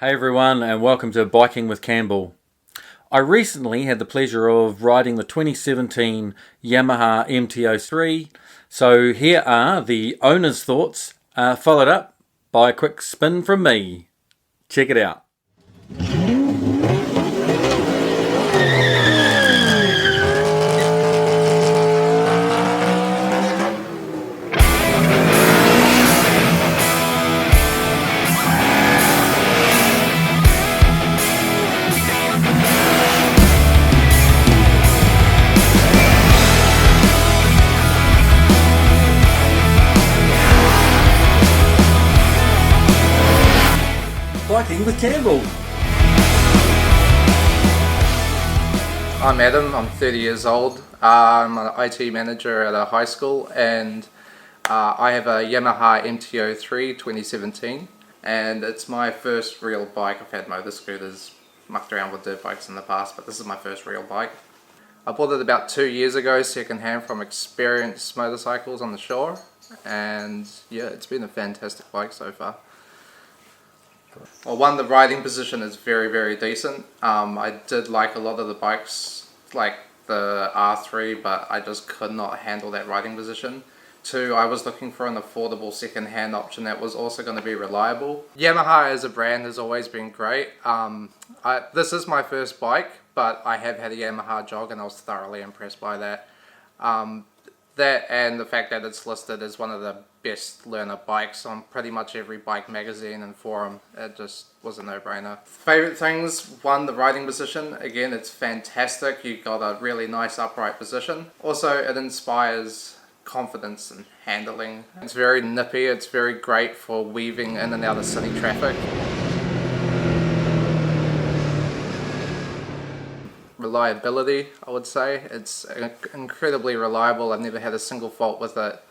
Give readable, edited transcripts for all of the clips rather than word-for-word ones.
Hey everyone, and welcome to Biking with Campbell. I recently had the pleasure of riding the 2017 Yamaha MT03, so here are the owner's thoughts, followed up by a quick spin from me. Check it out. Biking with Campbell. I'm Adam, I'm 30 years old. I'm an IT manager at a high school, and I have a Yamaha MT03 2017, and it's my first real bike. I've had motor scooters, mucked around with dirt bikes in the past, but this is my first real bike. I bought it about 2 years ago, second hand from Experienced Motorcycles on the shore, and yeah, it's been a fantastic bike so far. Well, one, the riding position is very decent. I did like a lot of the bikes, like the R3, but I just could not handle that riding position. Two, I was looking for an affordable second-hand option that was also going to be reliable. Yamaha as a brand has always been great. This is my first bike, but I have had a Yamaha jog and I was thoroughly impressed by that. That and the fact that it's listed as one of the best learner bikes on pretty much every bike magazine and forum. It just was a no-brainer. Favorite things, one, the riding position. Again, it's fantastic. You've got a really nice upright position. Also, it inspires confidence and handling. It's very nippy. It's very great for weaving in and out of city traffic. Reliability, I would say. It's incredibly reliable. I've never had a single fault with it.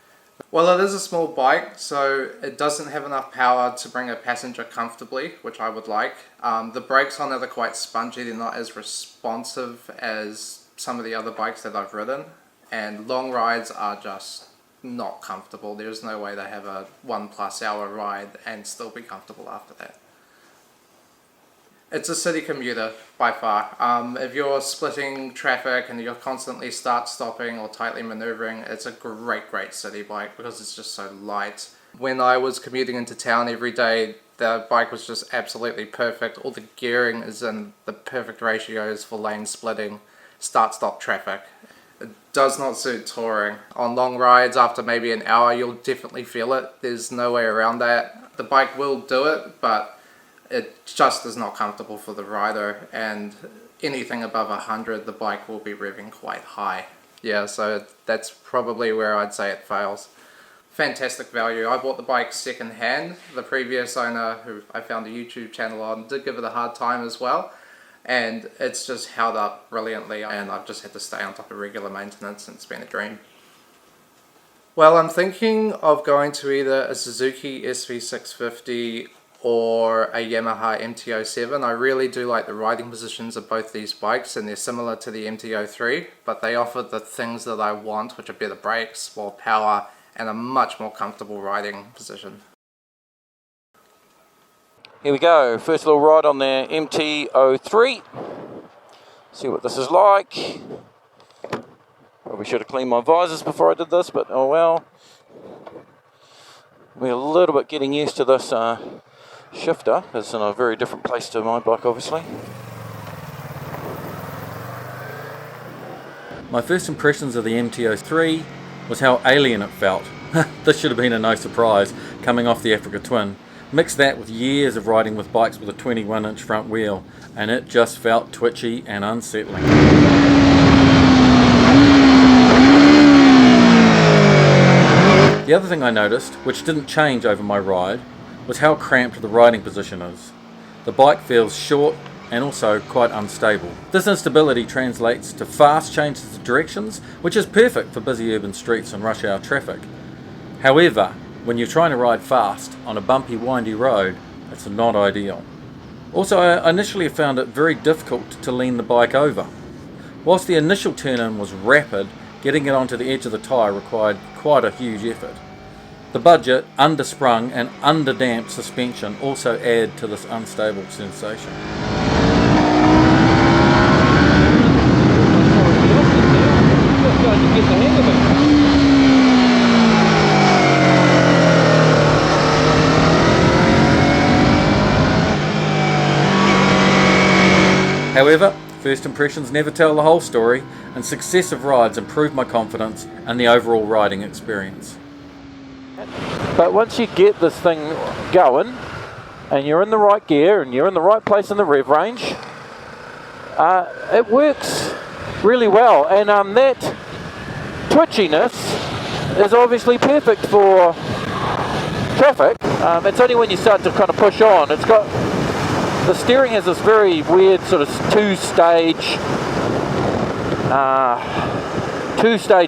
Well, it is a small bike, so it doesn't have enough power to bring a passenger comfortably, which I would like. The brakes on it are quite spongy. They're not as responsive as some of the other bikes that I've ridden, and long rides are just not comfortable. There's no way to have a 1+ hour ride and still be comfortable after that. It's a city commuter by far. If you're splitting traffic and you're constantly start-stopping or tightly maneuvering, it's a great city bike because it's just so light. When I was commuting into town every day, the bike was just absolutely perfect. All the gearing is in the perfect ratios for lane splitting, start-stop traffic. It does not suit touring. On long rides, after maybe an hour, you'll definitely feel it. There's no way around that. The bike will do it, but it just is not comfortable for the rider, and anything above 100, the bike will be revving quite high. Yeah, so that's probably where I'd say it fails. Fantastic value. I bought the bike second hand. The previous owner, who I found a YouTube channel on, did give it a hard time as well, and it's just held up brilliantly, and I've just had to stay on top of regular maintenance, and it's been a dream. Well, I'm thinking of going to either a Suzuki SV650 or a Yamaha MT07. I really do like the riding positions of both these bikes, and they're similar to the MT03, but they offer the things that I want, which are better brakes, more power, and a much more comfortable riding position. Here we go, first little ride on the MT03. See what this is like. Probably should have cleaned my visors before I did this, but oh well. We're a little bit getting used to this shifter. It's in a very different place to my bike, obviously. My first impressions of the MT03 was how alien it felt. This should have been a no surprise, coming off the Africa Twin. Mix that with years of riding with bikes with a 21-inch front wheel, and it just felt twitchy and unsettling. The other thing I noticed, which didn't change over my ride, was how cramped the riding position is. The bike feels short and also quite unstable. This instability translates to fast changes of directions, which is perfect for busy urban streets and rush hour traffic. However, when you're trying to ride fast on a bumpy, windy road, it's not ideal. Also, I initially found it very difficult to lean the bike over. Whilst the initial turn-in was rapid, getting it onto the edge of the tyre required quite a huge effort. The budget, undersprung and underdamped suspension also add to this unstable sensation. However, first impressions never tell the whole story, and successive rides improve my confidence and the overall riding experience. But once you get this thing going, and you're in the right gear, and you're in the right place in the rev range, it works really well. And that twitchiness is obviously perfect for traffic. It's only when you start to kind of push on. The steering has this very weird sort of two-stage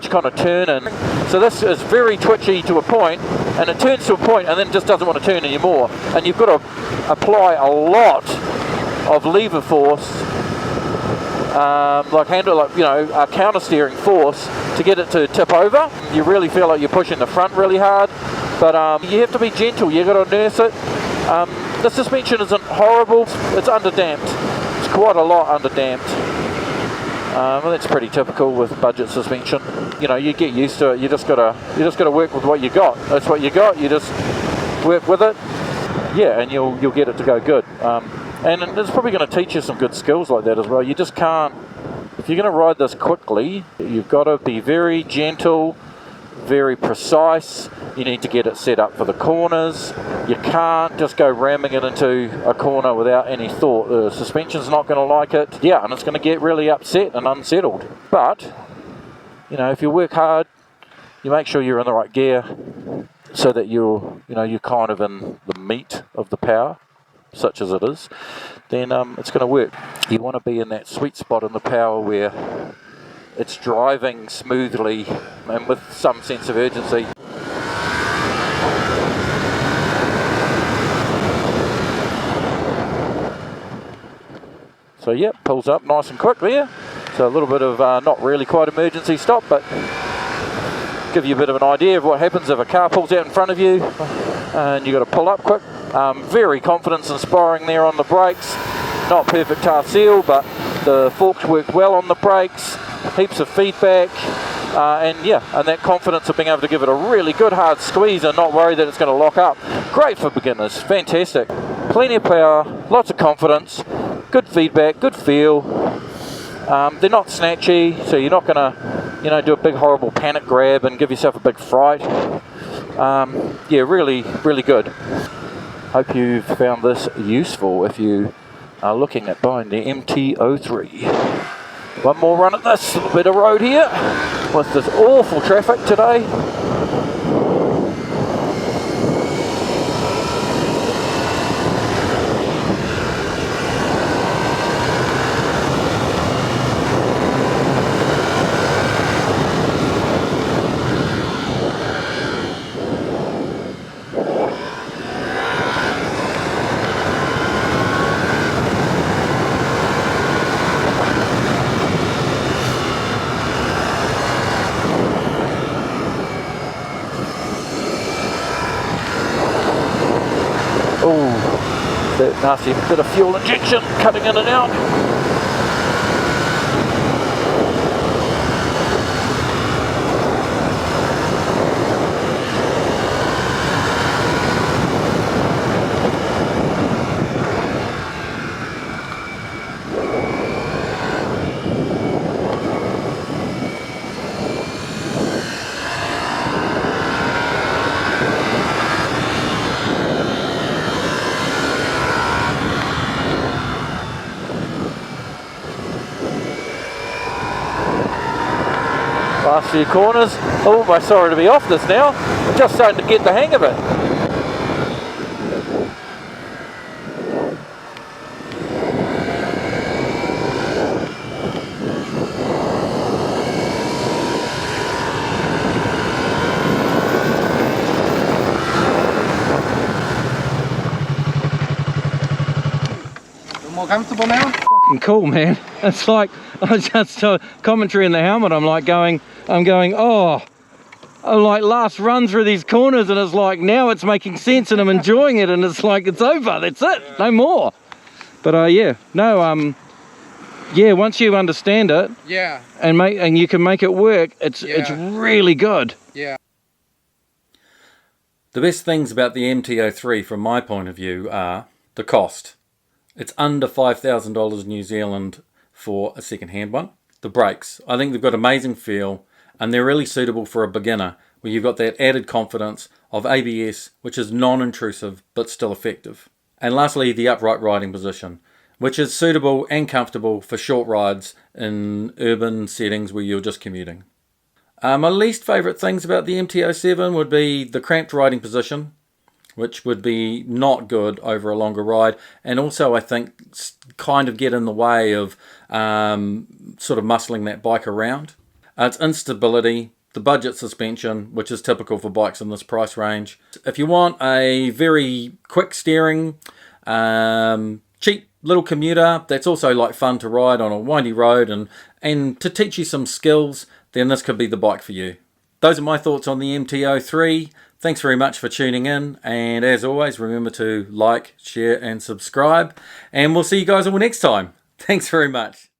kind of turn in. So this is very twitchy to a point, and it turns to a point and then just doesn't want to turn anymore. And you've got to apply a lot of lever force, a counter steering force to get it to tip over. You really feel like you're pushing the front really hard, but you have to be gentle. You've got to nurse it. The suspension isn't horrible. It's underdamped. It's quite a lot underdamped. Well, that's pretty typical with budget suspension. You know, you get used to it. You just gotta work with what you got. That's what you got. You just work with it. Yeah, and you'll get it to go good. And it's probably going to teach you some good skills like that as well. You just can't. If you're going to ride this quickly, you've got to be very gentle, very precise. You need to get it set up for the corners. You can't just go ramming it into a corner without any thought. The suspension's not going to like it. Yeah, and it's going to get really upset and unsettled. But, you know, if you work hard, you make sure you're in the right gear so that you're kind of in the meat of the power, such as it is, then it's going to work. You want to be in that sweet spot in the power where it's driving smoothly and with some sense of urgency. So yeah, pulls up nice and quick there. So a little bit of not really quite emergency stop, but give you a bit of an idea of what happens if a car pulls out in front of you and you've got to pull up quick. Very confidence inspiring there on the brakes. Not perfect tar seal, but the forks worked well on the brakes. Heaps of feedback, and that confidence of being able to give it a really good hard squeeze and not worry that it's going to lock up. Great for beginners, fantastic. Plenty of power, lots of confidence, good feedback, good feel. They're not snatchy, so you're not going to, do a big horrible panic grab and give yourself a big fright. Really, really good. Hope you've found this useful if you are looking at buying the MT03. One more run at this little bit of road here with this awful traffic today. That nasty bit of fuel injection cutting in and out. Last few corners. Almost sorry to be off this now. I'm just starting to get the hang of it. More comfortable now? Fucking cool, man. It's like I was just commentary in the helmet. I'm going, oh, like last run through these corners, and it's like now it's making sense and I'm enjoying it, and it's like it's over, that's it, no more. But yeah, no, yeah, once you understand it, Yeah. and you can make it work, it's really good. Yeah. The best things about the MT03 from my point of view are the cost. It's under $5,000 New Zealand for a second-hand one. The brakes, I think they've got amazing feel, and they're really suitable for a beginner where you've got that added confidence of ABS, which is non-intrusive but still effective. And lastly, the upright riding position, which is suitable and comfortable for short rides in urban settings where you're just commuting. My least favourite things about the MT07 would be the cramped riding position, which would be not good over a longer ride, and also I think kind of get in the way of sort of muscling that bike around. Its instability, the budget suspension, which is typical for bikes in this price range. If you want a very quick steering, cheap little commuter that's also like fun to ride on a windy road and to teach you some skills, then this could be the bike for you. Those are my thoughts on the MT03. Thanks very much for tuning in, and as always, remember to like, share and subscribe, and we'll see you guys all next time. Thanks very much.